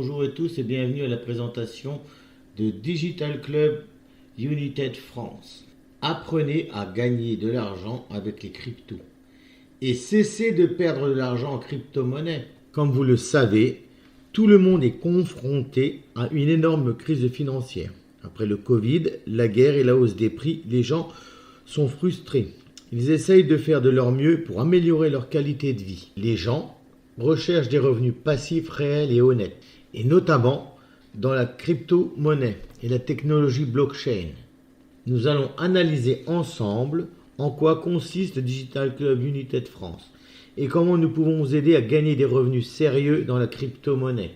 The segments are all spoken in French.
Bonjour à tous et bienvenue à la présentation de Digital Club United France. Apprenez à gagner de l'argent avec les cryptos et cessez de perdre de l'argent en crypto-monnaie. Comme vous le savez, tout le monde est confronté à une énorme crise financière. Après le Covid, la guerre et la hausse des prix, les gens sont frustrés. Ils essayent de faire de leur mieux pour améliorer leur qualité de vie. Les gens recherchent des revenus passifs réels et honnêtes, et notamment dans la crypto-monnaie et la technologie blockchain. Nous allons analyser ensemble en quoi consiste Digital Club United France et comment nous pouvons vous aider à gagner des revenus sérieux dans la crypto-monnaie.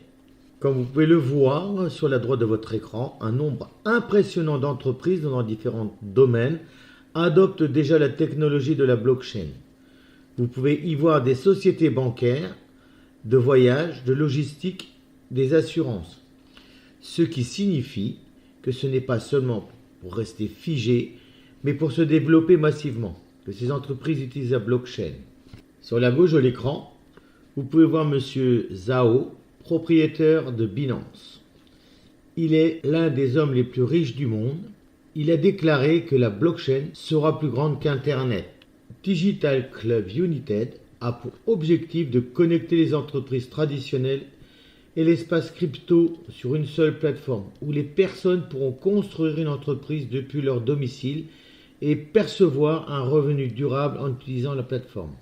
Comme vous pouvez le voir sur la droite de votre écran, un nombre impressionnant d'entreprises dans différents domaines adoptent déjà la technologie de la blockchain. Vous pouvez y voir des sociétés bancaires, de voyage, de logistique, des assurances. Ce qui signifie que ce n'est pas seulement pour rester figé, mais pour se développer massivement, que ces entreprises utilisent la blockchain. Sur la gauche de l'écran, vous pouvez voir M. Zhao, propriétaire de Binance. Il est l'un des hommes les plus riches du monde. Il a déclaré que la blockchain sera plus grande qu'Internet. Digital Club United a pour objectif de connecter les entreprises traditionnelles et l'espace crypto sur une seule plateforme où les personnes pourront construire une entreprise depuis leur domicile et percevoir un revenu durable en utilisant la plateforme.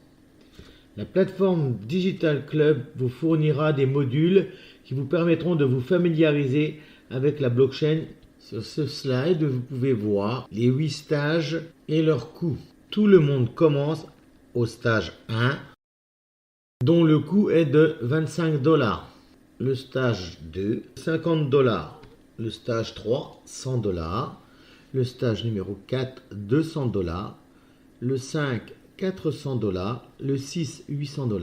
La plateforme Digital Club vous fournira des modules qui vous permettront de vous familiariser avec la blockchain. Sur ce slide, vous pouvez voir les 8 stages et leurs coûts. Tout le monde commence au stage 1, dont le coût est de 25 $. Le stage 2, 50 $. Le stage 3, 100 $. Le stage numéro 4, 200 $. Le 5, 400 $. Le 6, 800 $.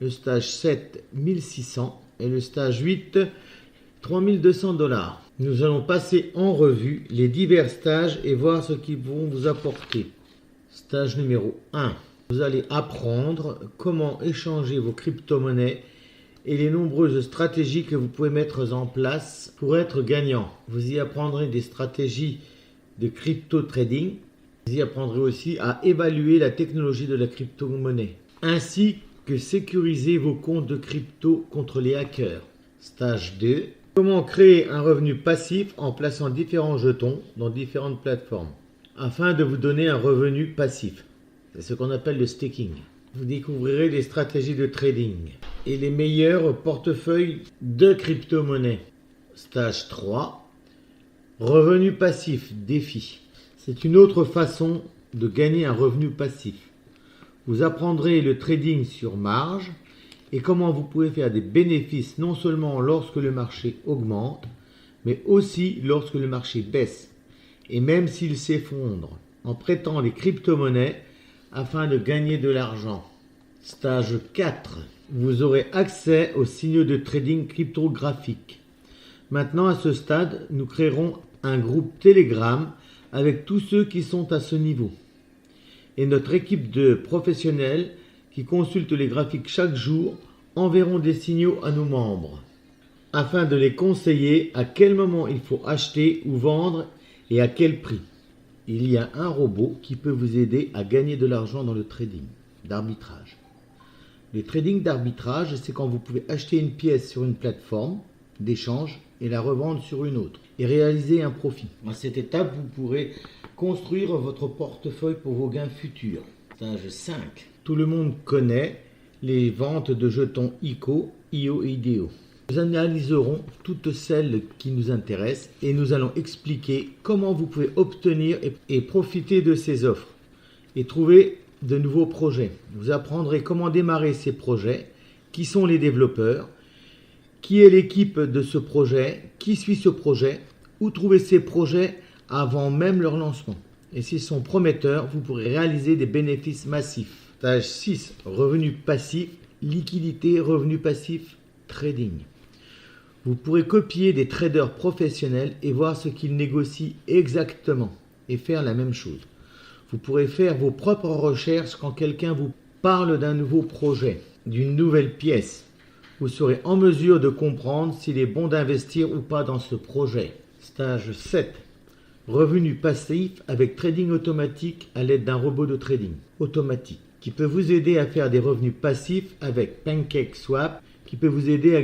Le stage 7, 1600 $. Et le stage 8, 3200 $. Nous allons passer en revue les divers stages et voir ce qu'ils vont vous apporter. Stage numéro 1. Vous allez apprendre comment échanger vos crypto-monnaies et les nombreuses stratégies que vous pouvez mettre en place pour être gagnant. Vous y apprendrez des stratégies de crypto-trading. Vous y apprendrez aussi à évaluer la technologie de la crypto-monnaie, ainsi que sécuriser vos comptes de crypto contre les hackers. Stage 2. Comment créer un revenu passif en plaçant différents jetons dans différentes plateformes, afin de vous donner un revenu passif. C'est ce qu'on appelle le staking. Vous découvrirez les stratégies de trading et les meilleurs portefeuilles de crypto-monnaie. Stage 3. Revenu passif, défi. C'est une autre façon de gagner un revenu passif. Vous apprendrez le trading sur marge et comment vous pouvez faire des bénéfices non seulement lorsque le marché augmente, mais aussi lorsque le marché baisse, et même s'il s'effondre, en prêtant les crypto-monnaies afin de gagner de l'argent. Stage 4. Vous aurez accès aux signaux de trading cryptographiques. Maintenant, à ce stade, nous créerons un groupe Telegram avec tous ceux qui sont à ce niveau. Et notre équipe de professionnels qui consultent les graphiques chaque jour enverront des signaux à nos membres afin de les conseiller à quel moment il faut acheter ou vendre et à quel prix. Il y a un robot qui peut vous aider à gagner de l'argent dans le trading d'arbitrage. Le trading d'arbitrage, c'est quand vous pouvez acheter une pièce sur une plateforme d'échange et la revendre sur une autre et réaliser un profit. À cette étape, vous pourrez construire votre portefeuille pour vos gains futurs. Stage 5. Tout le monde connaît les ventes de jetons ICO, IO et IDO. Nous analyserons toutes celles qui nous intéressent et nous allons expliquer comment vous pouvez obtenir et profiter de ces offres et trouver de nouveaux projets. Vous apprendrez comment démarrer ces projets, qui sont les développeurs, qui est l'équipe de ce projet, qui suit ce projet, où trouver ces projets avant même leur lancement. Et s'ils sont prometteurs, vous pourrez réaliser des bénéfices massifs. Stage 6, revenus passifs, liquidité, revenus passifs, trading. Vous pourrez copier des traders professionnels et voir ce qu'ils négocient exactement et faire la même chose. Vous pourrez faire vos propres recherches quand quelqu'un vous parle d'un nouveau projet, d'une nouvelle pièce vous serez en mesure de comprendre s'il est bon d'investir ou pas dans ce projet. Stage 7. Revenu passif avec trading automatique à l'aide d'un robot de trading automatique qui peut vous aider à faire des revenus passifs avec PancakeSwap qui peut vous aider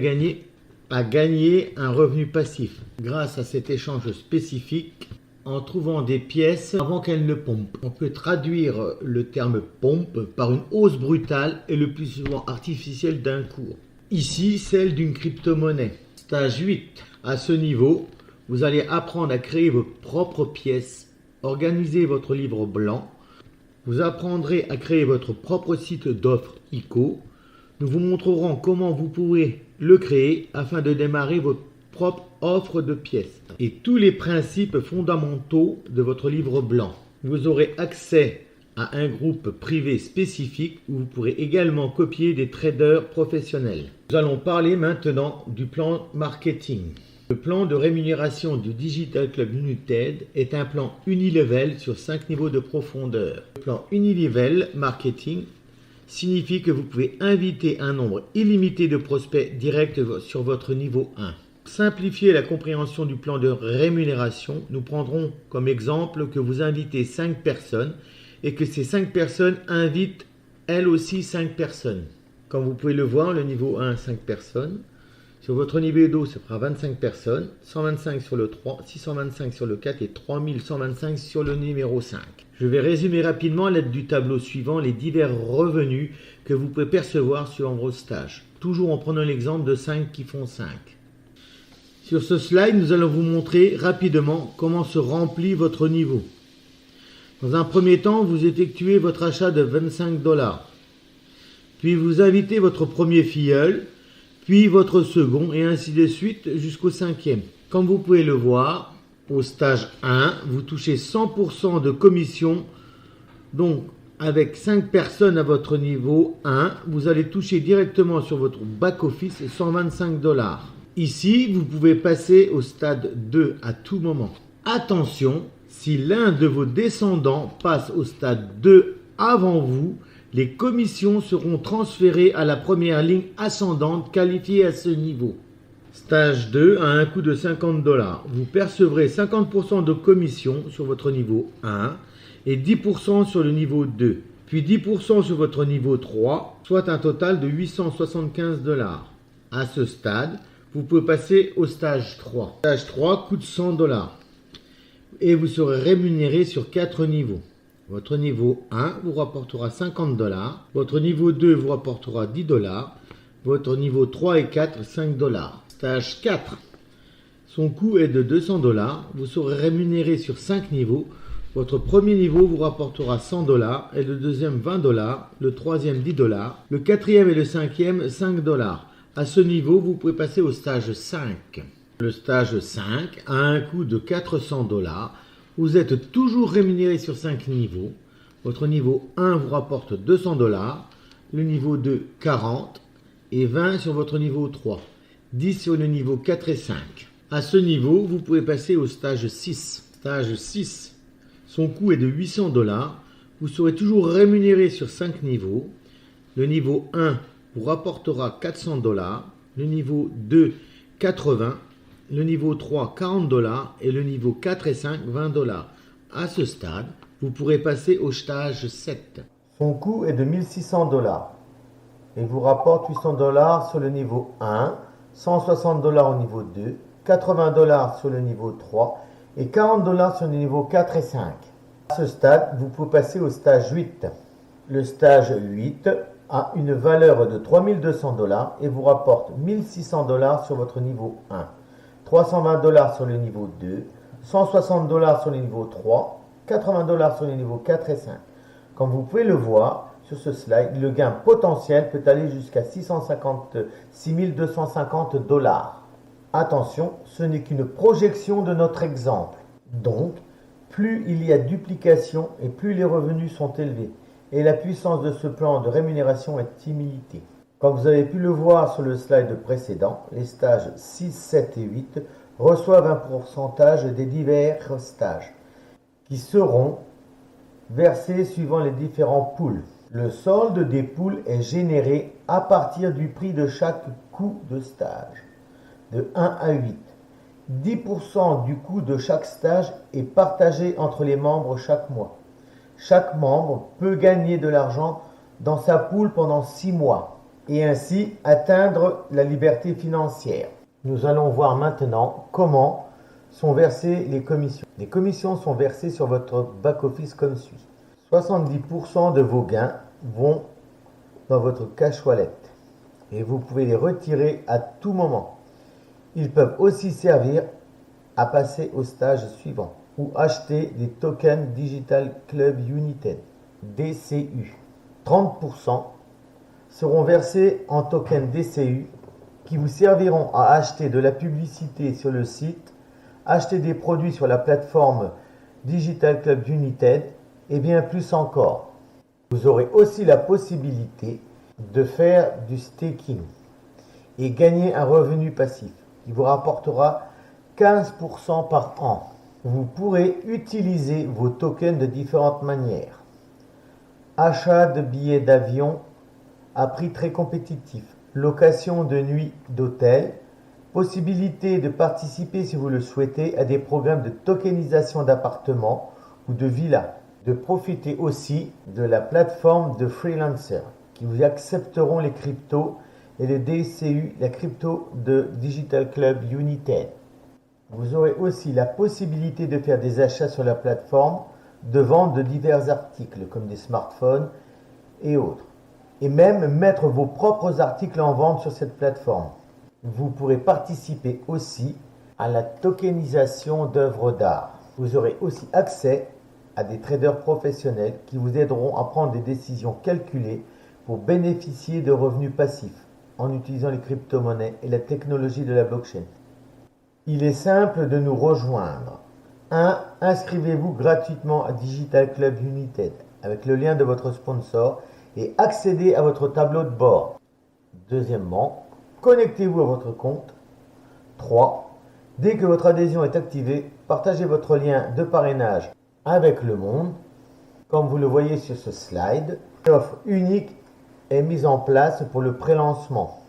à gagner un revenu passif grâce à cet échange spécifique en trouvant des pièces avant qu'elles ne pompent. On peut traduire le terme pompe par une hausse brutale et le plus souvent artificielle d'un cours. Ici, celle d'une crypto-monnaie. Stage 8. À ce niveau, vous allez apprendre à créer vos propres pièces, organiser votre livre blanc. Vous apprendrez à créer votre propre site d'offres ICO. Nous vous montrerons comment vous pourrez le créer afin de démarrer votre propre offre de pièces et tous les principes fondamentaux de votre livre blanc. Vous aurez accès à un groupe privé spécifique où vous pourrez également copier des traders professionnels. Nous allons parler maintenant du plan marketing. Le plan de rémunération du Digital Club United est un plan unilevel sur 5 niveaux de profondeur. Le plan unilevel marketing signifie que vous pouvez inviter un nombre illimité de prospects directs sur votre niveau 1. Pour simplifier la compréhension du plan de rémunération, nous prendrons comme exemple que vous invitez 5 personnes et que ces 5 personnes invitent elles aussi 5 personnes. Comme vous pouvez le voir, le niveau 1, 5 personnes. Sur votre niveau 2, ça fera 25 personnes, 125 sur le 3, 625 sur le 4 et 3125 sur le numéro 5. Je vais résumer rapidement à l'aide du tableau suivant les divers revenus que vous pouvez percevoir sur vos stages, toujours en prenant l'exemple de 5 qui font 5. Sur ce slide, nous allons vous montrer rapidement comment se remplit votre niveau. Dans un premier temps, vous effectuez votre achat de 25 $. Puis vous invitez votre premier filleul, puis votre second, et ainsi de suite jusqu'au 5e. Comme vous pouvez le voir, au stage 1, vous touchez 100% de commission. Donc, avec 5 personnes à votre niveau 1, vous allez toucher directement sur votre back-office 125 $. Ici, vous pouvez passer au stade 2 à tout moment. Attention, si l'un de vos descendants passe au stade 2 avant vous, les commissions seront transférées à la première ligne ascendante qualifiée à ce niveau. Stage 2 à un coût de 50 $. Vous percevrez 50% de commission sur votre niveau 1 et 10% sur le niveau 2, puis 10% sur votre niveau 3, soit un total de 875 $. À ce stade, vous pouvez passer au stage 3. Stage 3 coûte 100 $ et vous serez rémunéré sur 4 niveaux. Votre niveau 1 vous rapportera 50 $, votre niveau 2 vous rapportera 10 $, votre niveau 3 et 4, 5 $. Stage 4, son coût est de 200 $, vous serez rémunéré sur 5 niveaux. Votre premier niveau vous rapportera 100 $ et le deuxième 20 $, le troisième 10 $, le quatrième et le cinquième 5 $. À ce niveau, vous pouvez passer au stage 5. Le stage 5 a un coût de 400 $. Vous êtes toujours rémunéré sur 5 niveaux. Votre niveau 1 vous rapporte 200 $, le niveau 2 40 et 20 sur votre niveau 3, 10 sur le niveau 4 et 5. À ce niveau, vous pouvez passer au stage 6. Stage 6, son coût est de 800 $. Vous serez toujours rémunéré sur 5 niveaux. Le niveau 1 vous rapportera 400 $, le niveau 2 80, le niveau 3 40 $ et le niveau 4 et 5 20 $. À ce stade, vous pourrez passer au stage 7. Son coût est de 1600 $ et vous rapporte 800 $ sur le niveau 1, 160 $ au niveau 2, 80 $ sur le niveau 3 et 40 $ sur le niveau 4 et 5. À ce stade, vous pouvez passer au stage 8. Le stage 8 a une valeur de 3200 $ et vous rapporte 1600 $ sur votre niveau 1, 320 $ sur le niveau 2, 160 $ sur le niveau 3, 80 $ sur le niveau 4 et 5. Comme vous pouvez le voir sur ce slide, le gain potentiel peut aller jusqu'à 656 250 $. Attention, ce n'est qu'une projection de notre exemple. Donc, plus il y a duplication et plus les revenus sont élevés. Et la puissance de ce plan de rémunération est illimitée. Comme vous avez pu le voir sur le slide précédent, les stages 6, 7 et 8 reçoivent un pourcentage des divers stages qui seront versés suivant les différents pools. Le solde des pools est généré à partir du prix de chaque coût de stage, de 1 à 8. 10% du coût de chaque stage est partagé entre les membres chaque mois. Chaque membre peut gagner de l'argent dans sa pool pendant 6 mois et ainsi atteindre la liberté financière. Nous allons voir maintenant comment sont versées les commissions. Les commissions sont versées sur votre back-office comme suit. 70% de vos gains vont dans votre cash wallet et vous pouvez les retirer à tout moment. Ils peuvent aussi servir à passer au stage suivant ou acheter des tokens Digital Club United, DCU. 30% seront versés en tokens DCU qui vous serviront à acheter de la publicité sur le site, acheter des produits sur la plateforme Digital Club United et bien plus encore. Vous aurez aussi la possibilité de faire du staking et gagner un revenu passif qui vous rapportera 15% par an. Vous pourrez utiliser vos tokens de différentes manières. Achat de billets d'avion à prix très compétitif, location de nuit d'hôtel, possibilité de participer si vous le souhaitez à des programmes de tokenisation d'appartements ou de villas, de profiter aussi de la plateforme de freelancers qui vous accepteront les cryptos et le DCU, la crypto de Digital Club United. Vous aurez aussi la possibilité de faire des achats sur la plateforme, de vente de divers articles comme des smartphones et autres. Et même mettre vos propres articles en vente sur cette plateforme. Vous pourrez participer aussi à la tokenisation d'œuvres d'art. Vous aurez aussi accès à des traders professionnels qui vous aideront à prendre des décisions calculées pour bénéficier de revenus passifs en utilisant les crypto-monnaies et la technologie de la blockchain. Il est simple de nous rejoindre. 1. Inscrivez-vous gratuitement à Digital Club United avec le lien de votre sponsor et accédez à votre tableau de bord. Deuxièmement, connectez-vous à votre compte. 3. Dès que votre adhésion est activée, partagez votre lien de parrainage avec le monde. Comme vous le voyez sur ce slide, une offre unique est mise en place pour le pré-lancement.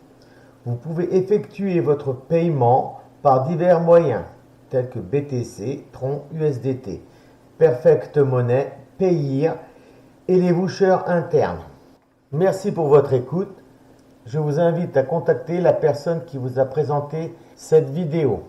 Vous pouvez effectuer votre paiement par divers moyens, tels que BTC, Tron, USDT, Perfect Money, Payeer et les vouchers internes. Merci pour votre écoute. Je vous invite à contacter la personne qui vous a présenté cette vidéo.